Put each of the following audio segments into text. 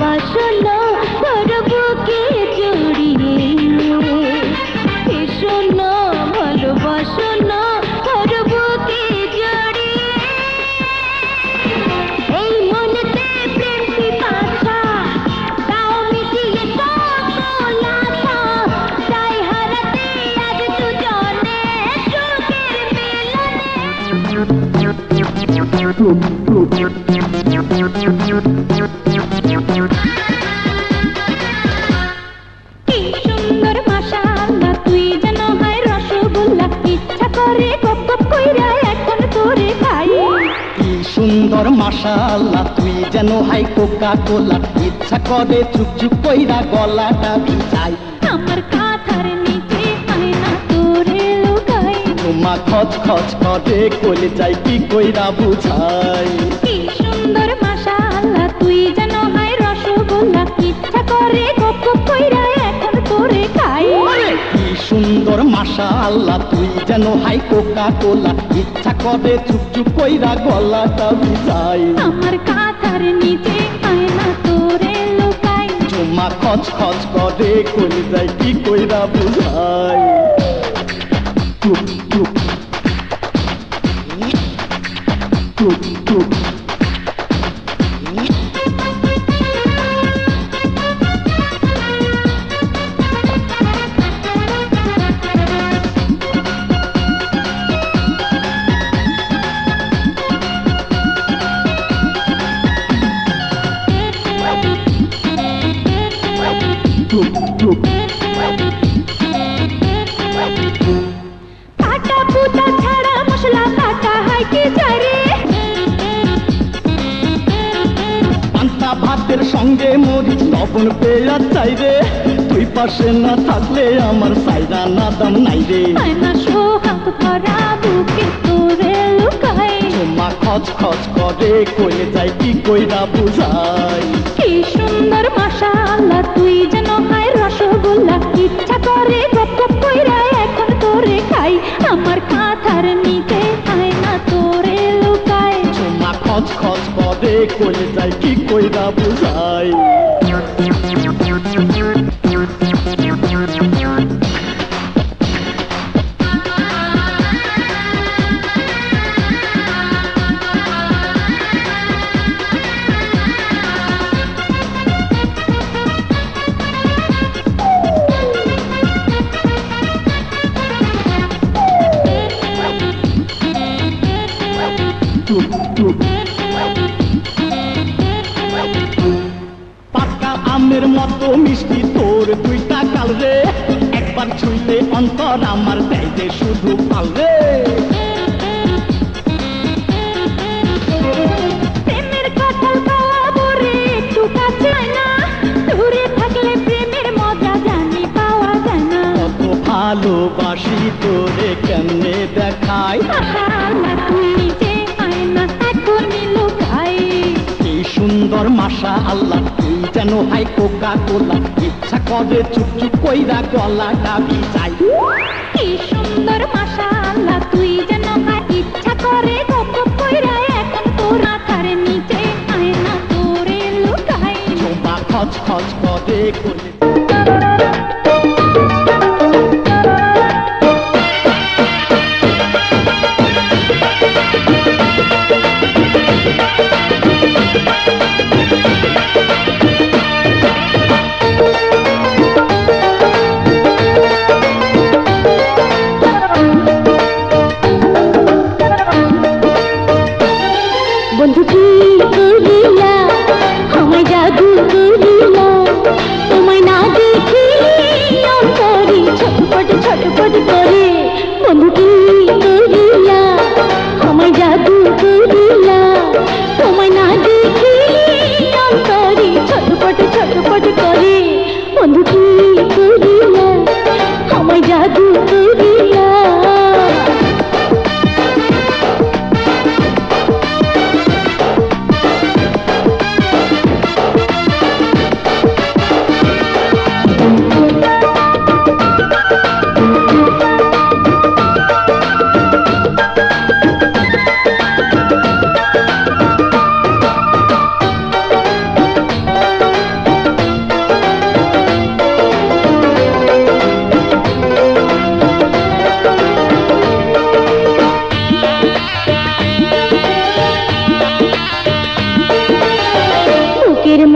ভালোবাসো না তোর বুকে জড়িয়ে এসো না ভালোবাসো না তোর বুকে জড়িয়ে এই মনেতে প্রেম পিপাসা তাও মিটিয়ে সকল আশা চাই হারাতে আজ দুজনে সুখের কি সুন্দর মাশাআল্লাহ তুই যেন হয় রসগোল্লা ইচ্ছা করে গপ গপ কইরা এখন তোরে খাই কি সুন্দর মাশাআল্লাহ তুই যেন হাই কোকা কোলা ইচ্ছা করে চুপ চুপ কইরা গলাটা ভিজাই আমার কাঁথার নিচে আয়না তোরে লুকাই তোমা খচ খচ করে কলে যাই কি কইরা বুঝাই কি সুন্দর মাশাআল্লাহ তুই যেন হয় রসগোল্লা ইচ্ছা করে গপ গপ কইরা এখন তোরে খাই কি সুন্দর মাশাআল্লাহ তুই যেন হাই কোকা কোলা ইচ্ছা করে চুপ চুপ কইরা গলাটা ভিজাই আমার কাঁথার নিচে আয়না তোরে লুকাই তোমা খচ খচ করে কলে যাই কি কইরা বুঝাই টুক টুক টুক টুক কাটা পুতা ছাড়া মশলা কাটা হয় কি জারে পান্তা ভাতের সঙ্গে মরিচ লবণ পেঁয়া চাই রে তুই পাশে না থাকলে আমার সাইরা না দাম নাই রে আয়না সোহাগ ভরা বুকে তোরে লুকাই তোমা খচ খচ করে কইলে যাই কি কইরা বুঝাই কি সুন্দর মাশাআল্লাহ তুই যেন হয় রসগোল্লা ইচ্ছা করে গপ গপ কইরা এখন তোরে খাই আমার কাঁথার নিচে আয়না তোরে লুকাই তোমা খচ খচ করে কইলে যাই কি কইরা বুঝাই পাকা আমের মতো মিষ্টি তোর দুইটা কাল রে একবার ছুঁইলে অন্তর আমার দেয় যে শুধু পাল রে প্রেমের কাঁঠাল খাওয়াবো রে একটু কাছে না দূরে থাকলে প্রেমের মজা জানি পাওয়া যায় না কত ভালোবাসি তোরে কেমনে দেখাই মাশাআল্লাহ তুই নিচে আয়না এখনই লুকাই কি সুন্দর মাশাআল্লাহ তুই যেন হাই কোকা কোলা ইচ্ছা করে চুপ চুপ কইরা গলাটা ভিজাই কি সুন্দর মাশাআল্লাহ তুই যেন হয় ইচ্ছা করে গপ গপ কইরা এখন তোর মাথার নিচে আয়না তোরে লুকাই তোমা খচ খচ করে কইলে বন্ধু কি করিলা আমায় জাদু করিলা তোমায়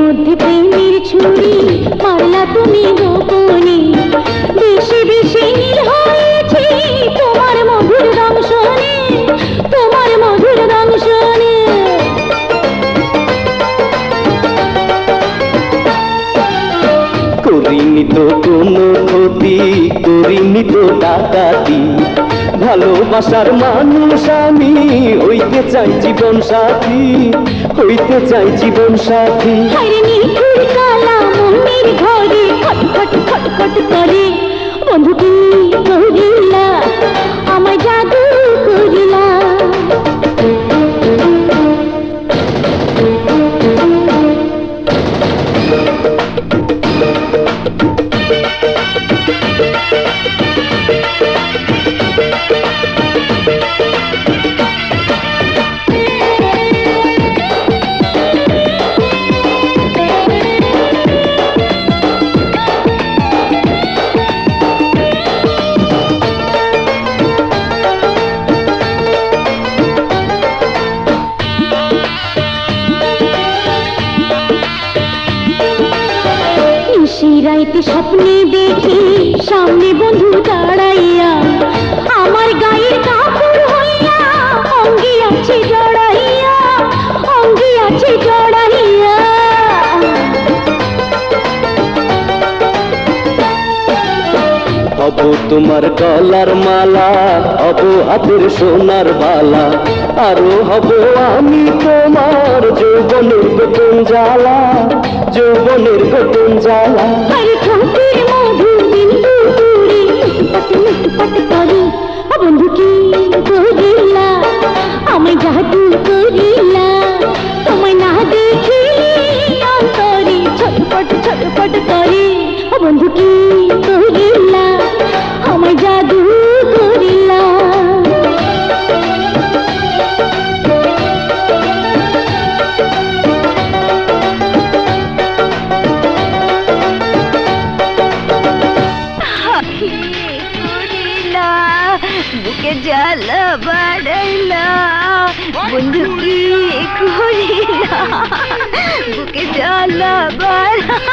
মধ্যে প্রেমের ছুরি মারলা তুমি গোপনে, বেশি বেশি নীল হয়েছে তোমার মধুর দংশনে, তোমার মধুর দংশনে। করিনি তো কোনো ক্ষতি, করিনি তো ডাকাতি, ভালোবাসার মানুষ আমি হইতে চাই জীবন সাথী, হইতে চাই জীবন সাথী। হায়রে নিঠুর কালা মনের ঘরে খটখট খটখট করে, বন্ধু কি করিলা আমায় জাদু করিলা। রাইতে স্বপ্নে দেখি সামনে বন্ধু দাঁড়াইয়া, আমার গায়ের কাপড় হইয়া অঙ্গে আছে জড়াইয়া, অঙ্গে আছে জড়াইয়া। হব তোমার গলার মালা, হব হাতের সোনার বালা, আরো হব আমি তোমার যৌবনের গোপন জ্বালা, যৌবনের গোপন জ্বালা। আরে ঠোঁটের মধু বিন্দু তুরি লুটপাট করি, বন্ধু কি করিলা আমায় জাদু করিলা, তোমায় না দেখিলে অন্তরে ছটপট ছটপট করে, বন্ধু কি করিলা আমায় জাদু করিলা। বুকে জ্বালা বাড়াইলা, বন্ধু কি করিলা বুকে জ্বালা বাড়াইলা।